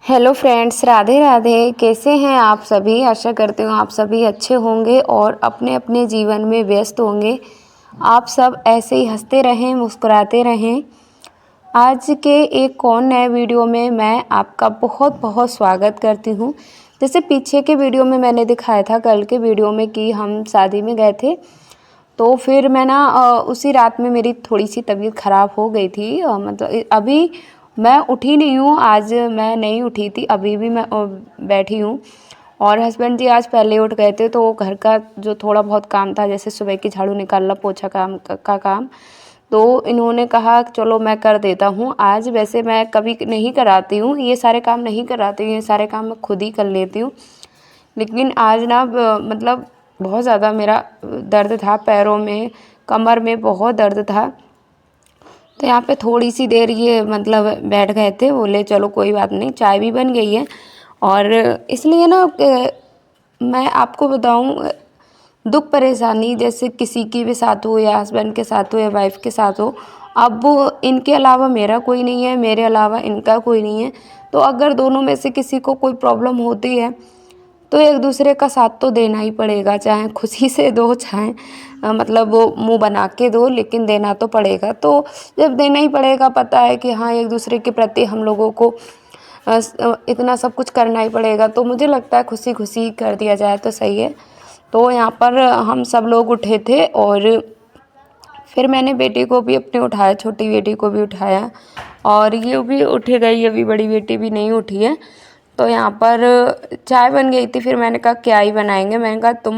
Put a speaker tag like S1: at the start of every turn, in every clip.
S1: Hello friends, Radhe Radhe. कैसे हैं आप सभी? आशा करती हूँ आप सभी अच्छे होंगे और अपने अपने जीवन में व्यस्त होंगे। आप सब ऐसे ही हंसते रहें, मुस्कुराते रहें। आज के एक कौन नए वीडियो में मैं आपका बहुत बहुत स्वागत करती हूँ। जैसे पीछे के वीडियो में मैंने दिखाया था, कल के वीडियो में, कि हम शादी में गए थे। तो फिर मैं ना उसी रात में मेरी थोड़ी सी तबीयत ख़राब हो गई थी। मतलब अभी मैं उठी नहीं हूँ, आज मैं नहीं उठी थी, अभी भी मैं बैठी हूँ। और हस्बैंड जी आज पहले उठ गए थे, तो घर का जो थोड़ा बहुत काम था, जैसे सुबह की झाड़ू निकालना, पोछा का काम, तो इन्होंने कहा चलो मैं कर देता हूँ आज। वैसे मैं कभी नहीं कराती हूँ, ये सारे काम नहीं कराती हूँ, ये सारे काम मैं खुद ही कर लेती हूँ। लेकिन आज ना मतलब बहुत ज़्यादा मेरा दर्द था पैरों में, कमर में बहुत दर्द था। तो यहाँ पे थोड़ी सी देर ये मतलब बैठ गए थे, बोले चलो कोई बात नहीं, चाय भी बन गई है। और इसलिए ना मैं आपको बताऊँ, दुख परेशानी जैसे किसी की भी साथ हो, या हस्बैंड के साथ हो, या वाइफ के साथ हो, अब वो इनके अलावा मेरा कोई नहीं है, मेरे अलावा इनका कोई नहीं है। तो अगर दोनों में से किसी को कोई प्रॉब्लम होती है तो एक दूसरे का साथ तो देना ही पड़ेगा, चाहे खुशी से दो, चाहे मतलब वो मुंह बना के दो, लेकिन देना तो पड़ेगा। तो जब देना ही पड़ेगा, पता है कि हाँ एक दूसरे के प्रति हम लोगों को इतना सब कुछ करना ही पड़ेगा, तो मुझे लगता है खुशी खुशी कर दिया जाए तो सही है। तो यहाँ पर हम सब लोग उठे थे और फिर मैंने बेटी को भी अपने उठाया, छोटी बेटी को भी उठाया, और ये भी उठ गई, अभी बड़ी बेटी भी नहीं उठी है। तो यहाँ पर चाय बन गई थी, फिर मैंने कहा क्या ही बनाएंगे, मैंने कहा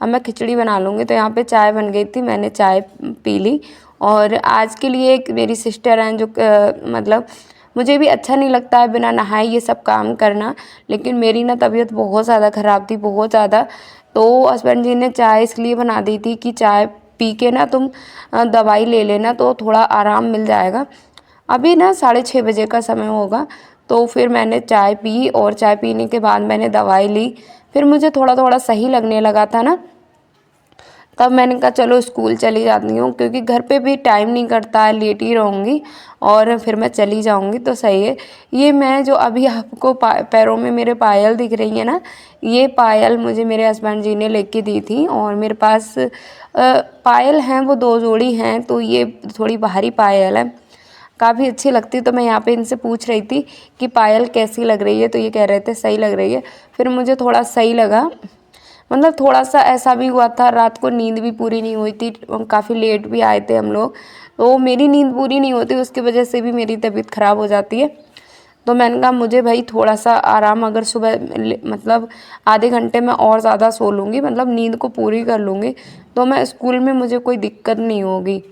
S1: अब मैं खिचड़ी बना लूँगी। तो यहाँ पे चाय बन गई थी, मैंने चाय पी ली। और आज के लिए एक मेरी सिस्टर हैं जो मतलब मुझे भी अच्छा नहीं लगता है बिना नहाए ये सब काम करना, लेकिन मेरी ना तबीयत बहुत ज़्यादा ख़राब थी, बहुत ज़्यादा। तो हस्बैंड जी ने चाय इसलिए बना दी थी कि चाय पी के ना तुम दवाई ले लेना, तो थोड़ा आराम मिल जाएगा। अभी ना 6:30 बजे का समय होगा। तो फिर मैंने चाय पी, और चाय पीने के बाद मैंने दवाई ली। फिर मुझे थोड़ा थोड़ा सही लगने लगा था ना, तब मैंने कहा चलो स्कूल चली जाती हूँ, क्योंकि घर पे भी टाइम नहीं करता है, लेट ही रहूँगी और फिर मैं चली जाऊँगी तो सही है। ये मैं जो अभी आपको पैरों में मेरे पायल दिख रही है ना, ये पायल मुझे मेरे हस्बैंड जी ने लेके दी थी। और मेरे पास पायल हैं, वो 2 जोड़ी हैं, तो ये थोड़ी बाहरी पायल है, काफ़ी अच्छी लगती। तो मैं यहाँ पे इनसे पूछ रही थी कि पायल कैसी लग रही है, तो ये कह रहे थे सही लग रही है। फिर मुझे थोड़ा सही लगा, मतलब थोड़ा सा ऐसा भी हुआ था, रात को नींद भी पूरी नहीं हुई थी, काफ़ी लेट भी आए थे हम लोग, तो मेरी नींद पूरी नहीं होती, उसकी वजह से भी मेरी तबीयत ख़राब हो जाती है। तो मैंने कहा मुझे भाई थोड़ा सा आराम, अगर सुबह मतलब आधे घंटे में और ज़्यादा सो लूँगी, मतलब नींद को पूरी कर लूँगी, तो मैं स्कूल में मुझे कोई दिक्कत नहीं होगी।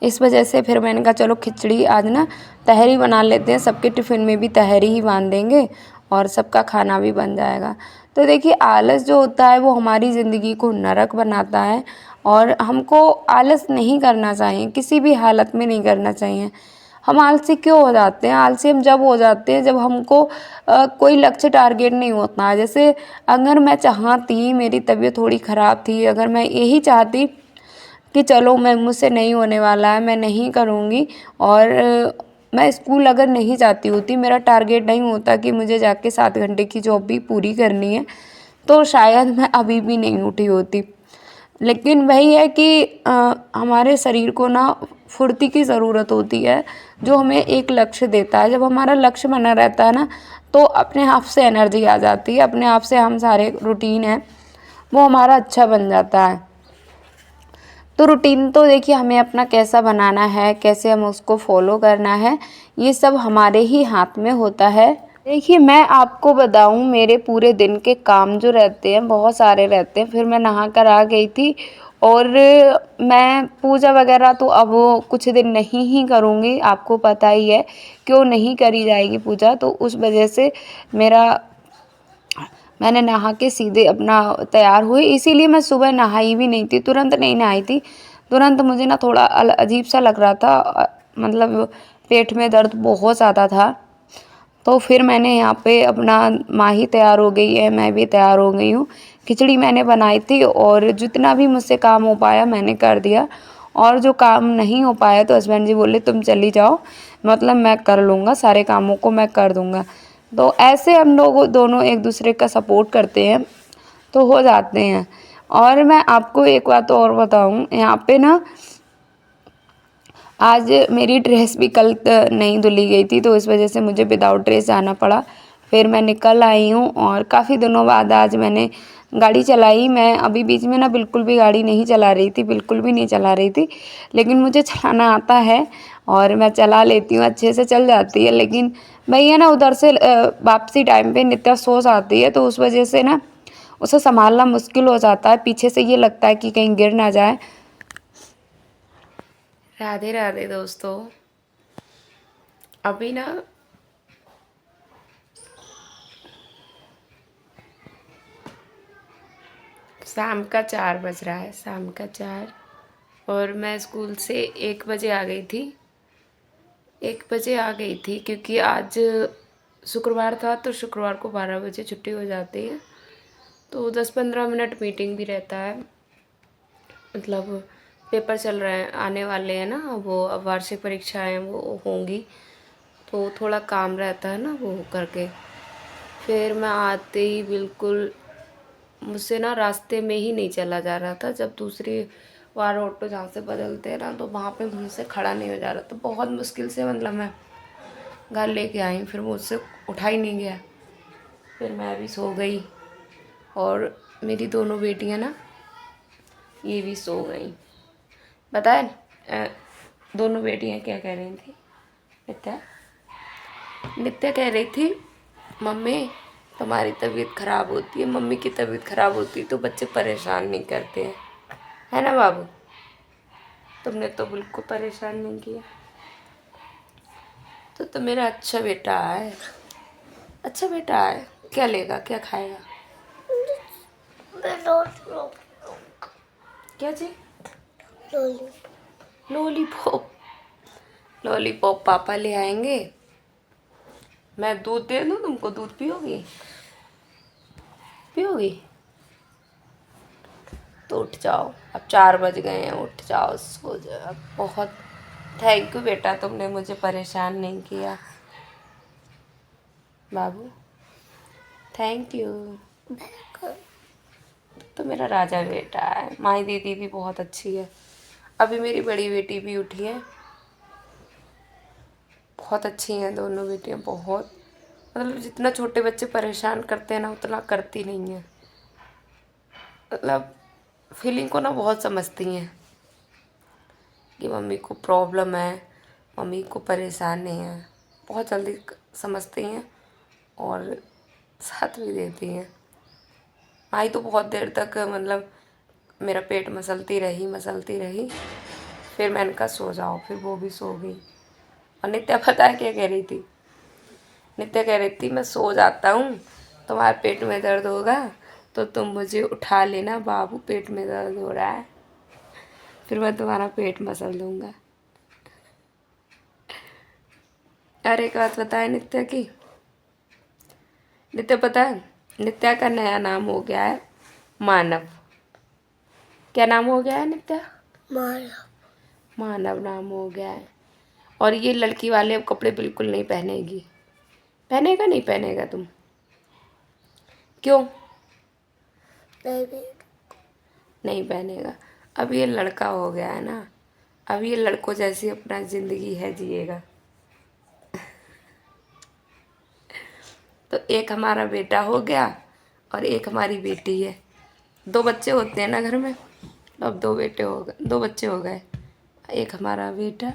S1: इस वजह से फिर मैंने कहा चलो खिचड़ी आज ना तहरी बना लेते हैं, सबके टिफ़िन में भी तहरी ही बांध देंगे और सबका खाना भी बन जाएगा। तो देखिए, आलस जो होता है वो हमारी ज़िंदगी को नरक बनाता है, और हमको आलस नहीं करना चाहिए, किसी भी हालत में नहीं करना चाहिए। हम आलसी क्यों हो जाते हैं? आलसी हम जब हो जाते हैं जब हमको कोई लक्ष्य टारगेट नहीं होता है। जैसे अगर मैं चाहती, मेरी तबीयत थोड़ी ख़राब थी, अगर मैं यही चाहती कि चलो मैं मुझसे नहीं होने वाला है, मैं नहीं करूँगी, और मैं स्कूल अगर नहीं जाती होती, मेरा टारगेट नहीं होता कि मुझे जाके 7 घंटे की जॉब भी पूरी करनी है, तो शायद मैं अभी भी नहीं उठी होती। लेकिन वही है कि हमारे शरीर को ना फुर्ती की ज़रूरत होती है, जो हमें एक लक्ष्य देता है। जब हमारा लक्ष्य बना रहता है ना, तो अपने आप से एनर्जी आ जाती है, अपने आप से हम सारे रूटीन है वो हमारा अच्छा बन जाता है। तो रूटीन तो देखिए हमें अपना कैसा बनाना है, कैसे हम उसको फॉलो करना है, ये सब हमारे ही हाथ में होता है। देखिए, मैं आपको बताऊं, मेरे पूरे दिन के काम जो रहते हैं बहुत सारे रहते हैं। फिर मैं नहा कर आ गई थी, और मैं पूजा वगैरह तो अब कुछ दिन नहीं ही करूँगी, आपको पता ही है क्यों नहीं करी जाएगी पूजा, तो उस वजह से मेरा मैंने नहा के सीधे अपना तैयार हुई, इसीलिए मैं सुबह नहाई भी नहीं थी, तुरंत नहीं नहाई थी। तुरंत मुझे ना थोड़ा अजीब सा लग रहा था, मतलब पेट में दर्द बहुत ज़्यादा था। तो फिर मैंने यहाँ पे अपना, माँ ही तैयार हो गई है, मैं भी तैयार हो गई हूँ। खिचड़ी मैंने बनाई थी, और जितना भी मुझसे काम हो पाया मैंने कर दिया, और जो काम नहीं हो पाया तो हस्बैंड जी बोले तुम चली जाओ, मतलब मैं कर लूँगा, सारे कामों को मैं कर दूँगा। तो ऐसे हम लोग दोनों एक दूसरे का सपोर्ट करते हैं तो हो जाते हैं। और मैं आपको एक बात और बताऊँ, यहाँ पे ना आज मेरी ड्रेस भी कल नहीं धुली गई थी, तो इस वजह से मुझे विदाउट ड्रेस जाना पड़ा। फिर मैं निकल आई हूँ और काफ़ी दिनों बाद आज मैंने गाड़ी चलाई। मैं अभी बीच में ना बिल्कुल भी गाड़ी नहीं चला रही थी, बिल्कुल भी नहीं चला रही थी, लेकिन मुझे चलाना आता है और मैं चला लेती हूँ, अच्छे से चल जाती है। लेकिन भैया ना उधर से वापसी टाइम पे नित्या सो जाती है, तो उस वजह से ना उसे संभालना मुश्किल हो जाता है। पीछे से ये लगता है कि कहीं गिर ना जाए। राधे राधे दोस्तों। अभी ना शाम का 4 बज रहा है, शाम का 4, और मैं स्कूल से 1 बजे आ गई थी। 1 बजे आ गई थी क्योंकि आज शुक्रवार था, तो शुक्रवार को 12 बजे छुट्टी हो जाती है। तो 10-15 मिनट मीटिंग भी रहता है, मतलब पेपर चल रहे हैं, आने वाले हैं ना, वो अब वार्षिक परीक्षाएं वो होंगी, तो थोड़ा काम रहता है ना वो करके। फिर मैं आते ही बिल्कुल मुझसे ना रास्ते में ही नहीं चला जा रहा था। जब दूसरी बार ऑटो जहाँ से बदलते हैं ना, तो वहाँ पे मुझसे खड़ा नहीं हो जा रहा, तो बहुत मुश्किल से मतलब मैं घर लेके आई। फिर मुझसे उठा ही नहीं गया, फिर मैं भी सो गई और मेरी दोनों बेटियाँ ना ये भी सो गई। बताए दोनों बेटियाँ क्या कह रही थी? नित्या कह रही थी, मम्मी तुम्हारी तबीयत ख़राब होती है, मम्मी की तबीयत ख़राब होती है तो बच्चे परेशान नहीं करते हैं, है ना बाबू? तुमने तो बिल्कुल परेशान नहीं किया। तो मेरा अच्छा बेटा है, अच्छा बेटा है। क्या लेगा, क्या खाएगा? क्या जी? लॉलीपॉप। लॉलीपॉप पापा ले आएंगे। मैं दूध दे दूँ तुमको? दूध पियोगी? पियोगी? तो उठ जाओ, अब 4 बज गए हैं, उठ जाओ, सो जाओ। बहुत थैंक यू बेटा, तुमने मुझे परेशान नहीं किया। बाबू थैंक यू। तो मेरा राजा बेटा है। माई दीदी भी बहुत अच्छी है। अभी मेरी बड़ी बेटी भी उठी है, बहुत अच्छी हैं दोनों बेटियां। बहुत मतलब जितना छोटे बच्चे परेशान करते हैं ना, उतना करती नहीं है। मतलब फीलिंग को ना बहुत समझती हैं कि मम्मी को प्रॉब्लम है, मम्मी को परेशानी है, बहुत जल्दी समझती हैं और साथ भी देती हैं। माई तो बहुत देर तक मतलब मेरा पेट मसलती रही। फिर मैंने कहा सो जाओ, फिर वो भी सो गई। और नित्या पता है क्या कह रही थी? नित्या कह रही थी, मैं सो जाता हूँ, तुम्हारे पेट में दर्द होगा तो तुम मुझे उठा लेना, बाबू पेट में दर्द हो रहा है, फिर मैं तुम्हारा पेट मसल दूँगा। और एक बात बताए नित्या की, नित्या पता है नित्या का नया नाम हो गया है मानव। क्या नाम हो गया है नित्या? मानव। मानव नाम हो गया है। और ये लड़की वाले अब कपड़े बिल्कुल नहीं पहनेगी। पहनेगा नहीं पहनेगा तुम? क्यों नहीं पहनेगा? अब ये लड़का हो गया है ना, अब ये लड़कों जैसी अपना ज़िंदगी है जिएगा। तो एक हमारा बेटा हो गया और एक हमारी बेटी है। 2 बच्चे होते हैं ना घर में, अब 2 बेटे हो गए, 2 बच्चे हो गए, एक हमारा बेटा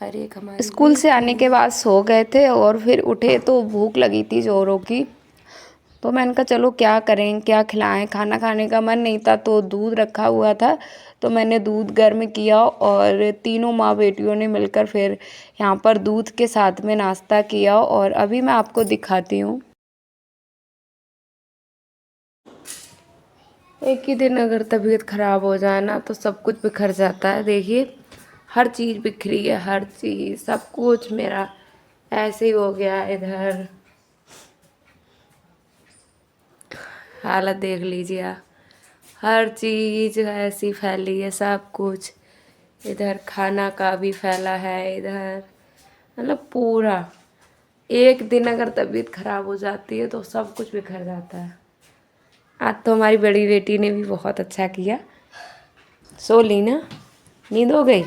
S1: और एक हमारी। स्कूल से आने के बाद सो गए थे और फिर उठे तो भूख लगी थी जोरों की। तो मैंने कहा चलो क्या करें, क्या खिलाएं। खाना खाने का मन नहीं था, तो दूध रखा हुआ था, तो मैंने दूध गर्म किया और तीनों माँ बेटियों ने मिलकर फिर यहाँ पर दूध के साथ में नाश्ता किया। और अभी मैं आपको दिखाती हूँ। एक ही दिन अगर तबीयत ख़राब हो जाए ना, तो सब कुछ बिखर जाता है। देखिए हर चीज़ बिखरी है, हर चीज़, सब कुछ मेरा ऐसे ही हो गया। इधर हालत देख लीजिए आप, हर चीज़ ऐसी फैली है, सब कुछ। इधर खाना का भी फैला है, इधर मतलब पूरा एक दिन अगर तबीयत खराब हो जाती है तो सब कुछ बिखर जाता है। आज तो हमारी बड़ी बेटी ने भी बहुत अच्छा किया, सो ली ना, नींद हो गई।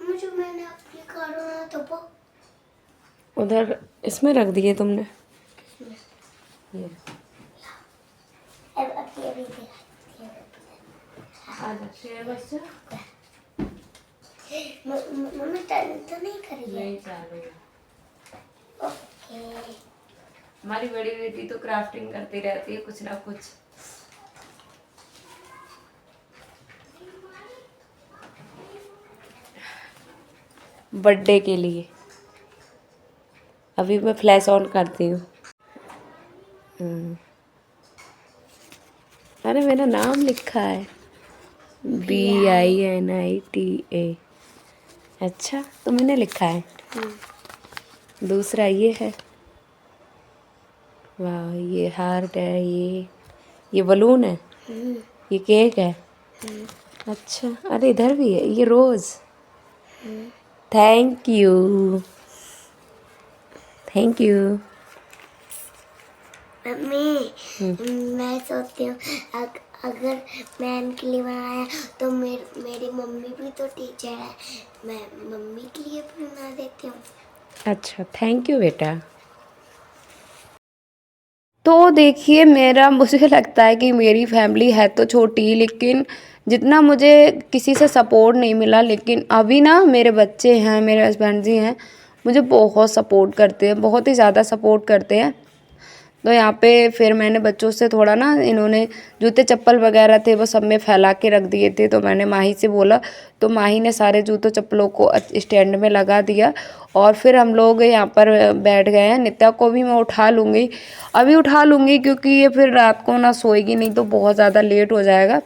S2: मुझे मैंने अपनी करोना तो
S1: उधर इसमें रख दिए तुमने ये।
S2: मम्मी टर्न तो नहीं करी है।
S1: नहीं चालू है।
S2: ओके।
S1: हमारी बड़ी बेटी तो क्राफ्टिंग करती रहती है कुछ ना कुछ। बर्थडे के लिए अभी मैं फ्लैश ऑन करती हूँ। अरे मेरा नाम लिखा है BINITA। अच्छा तो मैंने लिखा है। दूसरा ये है, वाह ये हार्ट है, ये बलून है, ये केक है। अच्छा अरे इधर भी है, ये rose. Thank you, thank you.
S2: मम्मी मैं सोचती हूँ अगर मैं इनके लिए बनाया तो मेरी मम्मी भी तो टीचर है, मैं मम्मी के लिए भी बना देती हूँ।
S1: अच्छा थैंक यू बेटा। तो देखिए मुझे लगता है कि मेरी फैमिली है तो छोटी, लेकिन जितना मुझे किसी से सपोर्ट नहीं मिला, लेकिन अभी ना मेरे बच्चे हैं, मेरे हस्बैंड जी हैं, मुझे बहुत सपोर्ट करते हैं, बहुत ही ज़्यादा सपोर्ट करते हैं। तो यहाँ पे फिर मैंने बच्चों से थोड़ा ना, इन्होंने जूते चप्पल वगैरह थे वो सब में फैला के रख दिए थे, तो मैंने माही से बोला, तो माही ने सारे जूतों चप्पलों को स्टैंड में लगा दिया। और फिर हम लोग यहाँ पर बैठ गए हैं। नित्या को भी मैं उठा लूँगी, अभी उठा लूँगी, क्योंकि ये फिर रात को ना सोएगी नहीं तो बहुत ज़्यादा लेट हो जाएगा।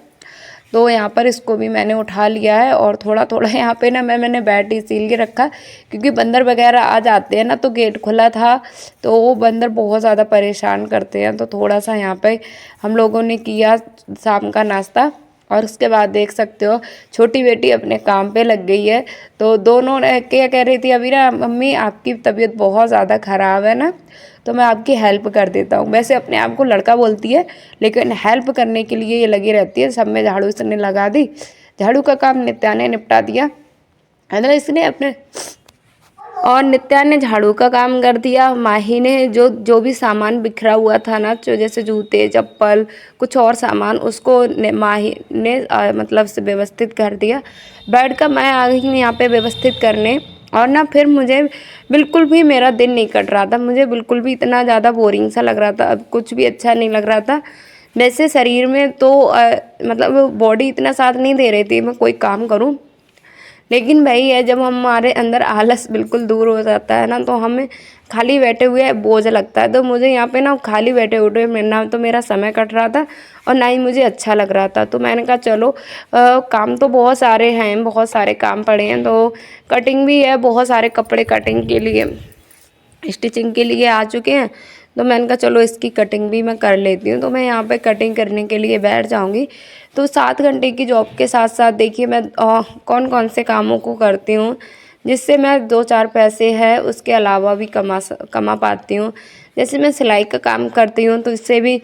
S1: तो यहाँ पर इसको भी मैंने उठा लिया है। और थोड़ा थोड़ा यहाँ पे ना मैंने बेड इसीलिए रखा क्योंकि बंदर वगैरह आ जाते हैं ना, तो गेट खुला था तो वो बंदर बहुत ज़्यादा परेशान करते हैं। तो थोड़ा सा यहाँ पे हम लोगों ने किया शाम का नाश्ता, और उसके बाद देख सकते हो छोटी बेटी अपने काम पे लग गई है। तो दोनों ने क्या कह रही थी अभी ना, मम्मी आपकी तबीयत बहुत ज़्यादा ख़राब है ना, तो मैं आपकी हेल्प कर देता हूँ। वैसे अपने आप को लड़का बोलती है, लेकिन हेल्प करने के लिए ये लगी रहती है। सब में झाड़ू इसने लगा दी, झाड़ू का काम नित्या ने निपटा दिया है ना इसने अपने, और नित्या ने झाड़ू का काम कर दिया। माही ने जो भी सामान बिखरा हुआ था ना, जो जैसे जूते चप्पल कुछ और सामान, उसको माही ने मतलब से व्यवस्थित कर दिया। बैठ कर मैं आ गई यहाँ पे व्यवस्थित करने। और ना फिर मुझे बिल्कुल भी मेरा दिन नहीं कट रहा था, मुझे बिल्कुल भी इतना ज़्यादा बोरिंग सा लग रहा था, अब कुछ भी अच्छा नहीं लग रहा था। वैसे शरीर में तो मतलब बॉडी इतना साथ नहीं दे रही थी मैं कोई काम करूं, लेकिन वही है जब हमारे अंदर आलस बिल्कुल दूर हो जाता है ना, तो हमें खाली बैठे हुए बोझ लगता है। तो मुझे यहाँ पे ना खाली बैठे उठे ना तो मेरा समय कट रहा था और ना ही मुझे अच्छा लग रहा था। तो मैंने कहा चलो काम तो बहुत सारे हैं, बहुत सारे काम पड़े हैं, तो कटिंग भी है, बहुत सारे कपड़े कटिंग के लिए स्टिचिंग के लिए आ चुके हैं। तो मैंने कहा चलो इसकी कटिंग भी मैं कर लेती हूँ। तो मैं यहाँ पे कटिंग करने के लिए बैठ जाऊँगी। तो 7 घंटे की जॉब के साथ साथ देखिए मैं कौन कौन से कामों को करती हूँ जिससे मैं 2-4 पैसे है उसके अलावा भी कमा पाती हूँ। जैसे मैं सिलाई का काम करती हूँ तो इससे भी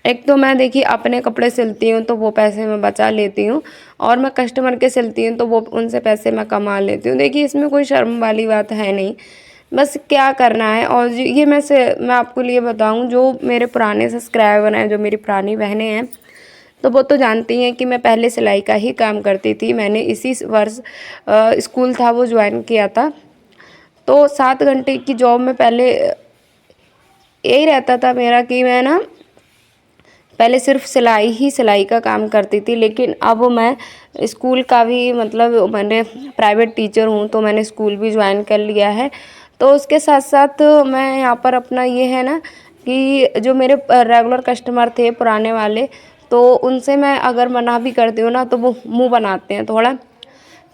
S1: एक तो मैं देखिए अपने कपड़े सिलती हूँ तो वो पैसे मैं बचा लेती हूँ, और मैं कस्टमर के सिलती हूँ तो वो उनसे पैसे मैं कमा लेती हूँ। देखिए इसमें कोई शर्म वाली बात है नहीं, बस क्या करना है। और ये मैं आपको लिए बताऊं, जो मेरे पुराने सब्सक्राइबर हैं, जो मेरी पुरानी बहनें हैं, तो वो तो जानती हैं कि मैं पहले सिलाई का ही काम करती थी। मैंने इसी वर्ष स्कूल था वो ज्वाइन किया था। तो 7 घंटे की जॉब में पहले यही रहता था मेरा कि मैं ना पहले सिर्फ सिलाई का काम करती थी, लेकिन अब मैं स्कूल का भी मतलब मैंने प्राइवेट टीचर हूँ तो मैंने स्कूल भी ज्वाइन कर लिया है। तो उसके साथ साथ मैं यहाँ पर अपना ये है ना कि जो मेरे रेगुलर कस्टमर थे पुराने वाले, तो उनसे मैं अगर मना भी करती हूँ ना तो वो मुँह बनाते हैं थोड़ा।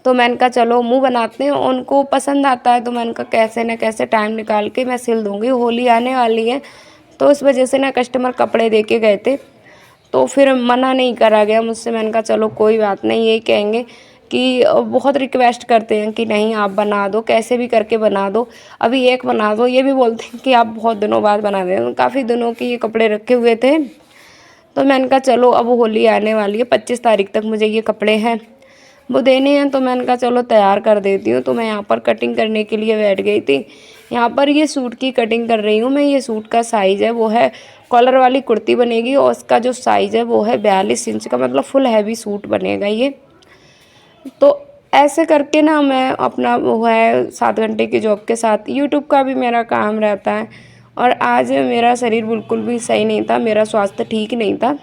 S1: तो मैंने कहा चलो मुँह बनाते हैं, उनको पसंद आता है तो मैंने कहा कैसे न कैसे टाइम निकाल के मैं सिल दूँगी। होली आने वाली है तो इस वजह से ना कस्टमर कपड़े दे के गए थे, तो फिर मना नहीं करा गया मुझसे। मैंने कहा चलो कोई बात नहीं, यही कहेंगे कि बहुत रिक्वेस्ट करते हैं कि नहीं आप बना दो, कैसे भी करके बना दो, अभी एक बना दो। ये भी बोलते हैं कि आप बहुत दिनों बाद बना दें। काफ़ी दिनों के ये कपड़े रखे हुए थे, तो मैंने कहा चलो अब होली आने वाली है, 25 तारीख तक मुझे ये कपड़े हैं वो देने हैं, तो मैंने कहा चलो तैयार कर देती हूँ। तो मैं यहाँ पर कटिंग करने के लिए बैठ गई थी। यहाँ पर ये सूट की कटिंग कर रही हूँ मैं। ये सूट का साइज़ है वो है, कॉलर वाली कुर्ती बनेगी और उसका जो साइज़ है वो है 42 इंच का, मतलब फुल हैवी सूट बनेगा ये। तो ऐसे करके ना मैं अपना वो है 7 घंटे की जॉब के साथ यूट्यूब का भी मेरा काम रहता है। और आज मेरा शरीर बिल्कुल भी सही नहीं था, मेरा स्वास्थ्य ठीक नहीं था,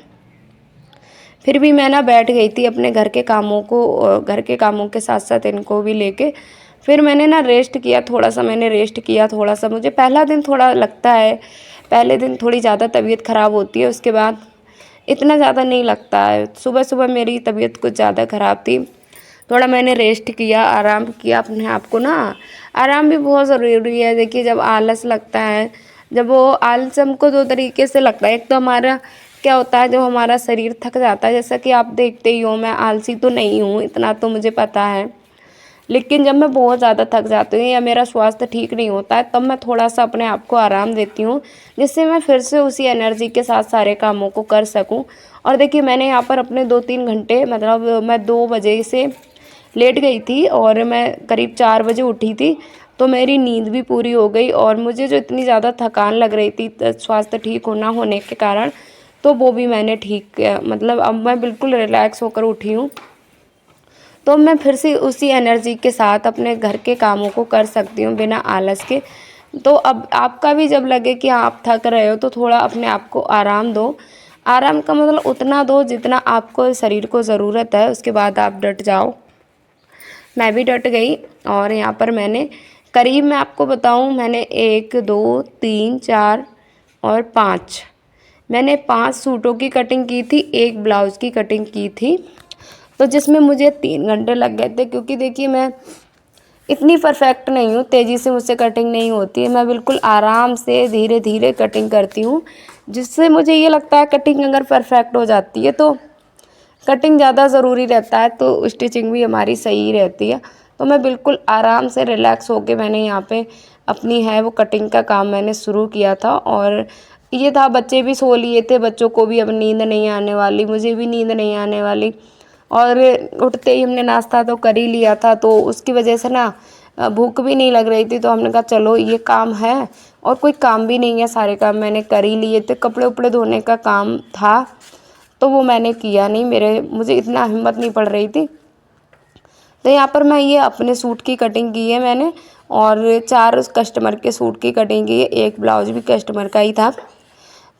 S1: फिर भी मैं ना बैठ गई थी अपने घर के कामों को, घर के कामों के साथ साथ इनको भी लेके। फिर मैंने ना रेस्ट किया, थोड़ा सा मैंने रेस्ट किया, थोड़ा सा मुझे पहला दिन थोड़ा लगता है, पहले दिन थोड़ी ज़्यादा तबीयत ख़राब होती है, उसके बाद इतना ज़्यादा नहीं लगता है। सुबह सुबह मेरी तबीयत कुछ ज़्यादा ख़राब थी, थोड़ा मैंने रेस्ट किया, आराम किया अपने आप को ना। आराम भी बहुत ज़रूरी है। देखिए जब आलस लगता है, जब वो आलस हमको 2 तरीके से लगता है। एक तो हमारा क्या होता है, जब हमारा शरीर थक जाता है, जैसा कि आप देखते ही हो मैं आलसी तो नहीं हूँ, इतना तो मुझे पता है। लेकिन जब मैं बहुत ज़्यादा थक जाती हूँ या मेरा स्वास्थ्य ठीक नहीं होता है, तब मैं थोड़ा सा अपने आप को आराम देती हूँ, जिससे मैं फिर से उसी एनर्जी के साथ सारे कामों को कर सकूँ। और देखिए मैंने यहाँ पर अपने 2-3 घंटे, मतलब मैं 2 बजे से लेट गई थी और मैं करीब 4 बजे उठी थी, तो मेरी नींद भी पूरी हो गई। और मुझे जो इतनी ज़्यादा थकान लग रही थी स्वास्थ्य ठीक ना होने के कारण, तो वो भी मैंने ठीक किया। मतलब अब मैं बिल्कुल रिलैक्स होकर उठी हूँ, तो मैं फिर से उसी एनर्जी के साथ अपने घर के कामों को कर सकती हूँ बिना आलस के। तो अब आपका भी जब लगे कि आप थक रहे हो, तो थोड़ा अपने आप को आराम दो। आराम का मतलब उतना दो जितना आपको शरीर को ज़रूरत है, उसके बाद आप डट जाओ। मैं भी डट गई और यहाँ पर मैंने करीब, मैं आपको बताऊँ, मैंने 1 2 3 4 और 5, मैंने 5 सूटों की कटिंग की थी, 1 ब्लाउज़ की कटिंग की थी, तो जिसमें मुझे 3 घंटे लग गए थे। क्योंकि देखिए मैं इतनी परफेक्ट नहीं हूँ, तेज़ी से मुझसे कटिंग नहीं होती है, मैं बिल्कुल आराम से धीरे धीरे कटिंग करती हूँ, जिससे मुझे ये लगता है कटिंग अगर परफेक्ट हो जाती है तो कटिंग ज़्यादा ज़रूरी रहता है, तो स्टिचिंग भी हमारी सही रहती है। तो मैं बिल्कुल आराम से रिलैक्स होके मैंने यहाँ पे अपनी है वो कटिंग का काम मैंने शुरू किया था। और ये था, बच्चे भी सो लिए थे, बच्चों को भी अब नींद नहीं आने वाली, मुझे भी नींद नहीं आने वाली। और उठते ही हमने नाश्ता तो कर ही लिया था, तो उसकी वजह से ना भूख भी नहीं लग रही थी। तो हमने कहा चलो ये काम है और कोई काम भी नहीं है, सारे काम मैंने कर ही लिए थे। कपड़े उपड़े धोने का काम था तो वो मैंने किया नहीं, मुझे इतना हिम्मत नहीं पड़ रही थी। तो यहाँ पर मैं ये अपने सूट की कटिंग की है मैंने, और 4 कस्टमर के सूट की कटिंग की है, 1 ब्लाउज भी कस्टमर का ही था।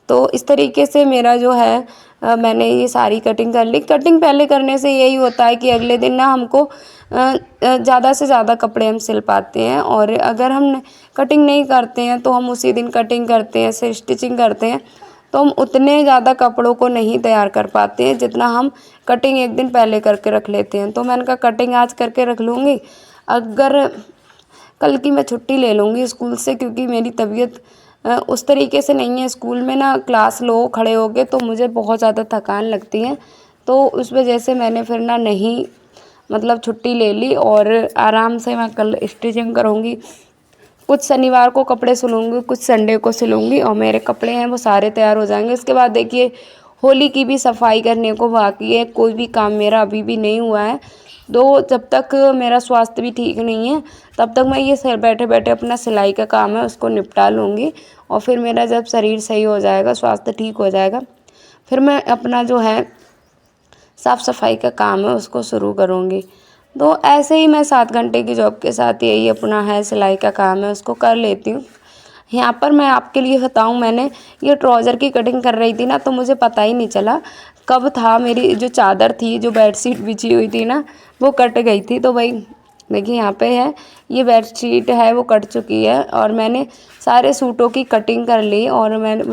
S1: तो इस तरीके से मेरा जो है मैंने ये सारी कटिंग कर ली। कटिंग पहले करने से यही होता है कि अगले दिन ना हमको ज़्यादा से ज़्यादा कपड़े हम सिल पाते हैं। और अगर हम कटिंग नहीं करते हैं तो हम उसी दिन कटिंग करते हैं, से स्टिचिंग करते हैं, तो हम उतने ज़्यादा कपड़ों को नहीं तैयार कर पाते हैं जितना हम कटिंग एक दिन पहले करके रख लेते हैं। तो मैंने कहा कटिंग आज करके रख लूँगी, अगर कल की मैं छुट्टी ले लूँगी स्कूल से, क्योंकि मेरी तबीयत उस तरीके से नहीं है। स्कूल में ना क्लास लो खड़े होके तो मुझे बहुत ज़्यादा थकान लगती है, तो उस वजह से मैंने फिर ना नहीं, मतलब छुट्टी ले ली और आराम से मैं कल स्टिचिंग करूँगी। कुछ शनिवार को कपड़े सिलूँगी, कुछ संडे को सिलूँगी और मेरे कपड़े हैं वो सारे तैयार हो जाएंगे। इसके बाद देखिए होली की भी सफाई करने को बाकी है, कोई भी काम मेरा अभी भी नहीं हुआ है। जब तक मेरा स्वास्थ्य भी ठीक नहीं है तब तक मैं ये बैठे बैठे अपना सिलाई का काम है उसको निपटा लूँगी। और फिर मेरा जब शरीर सही हो जाएगा, स्वास्थ्य ठीक हो जाएगा, फिर मैं अपना जो है साफ़ सफाई का काम है उसको शुरू करूँगी। तो ऐसे ही मैं 7 घंटे की जॉब के साथ यही अपना है सिलाई का काम है उसको कर लेती हूँ। यहाँ पर मैं आपके लिए बताऊँ, मैंने ये ट्राउज़र की कटिंग कर रही थी ना, तो मुझे पता ही नहीं चला कब था मेरी जो चादर थी, जो बेडशीट बिछी हुई थी ना, वो कट गई थी। तो भाई देखिए यहाँ पे है, ये बेडशीट है वो कट चुकी है और मैंने सारे सूटों की कटिंग कर ली। और मुझे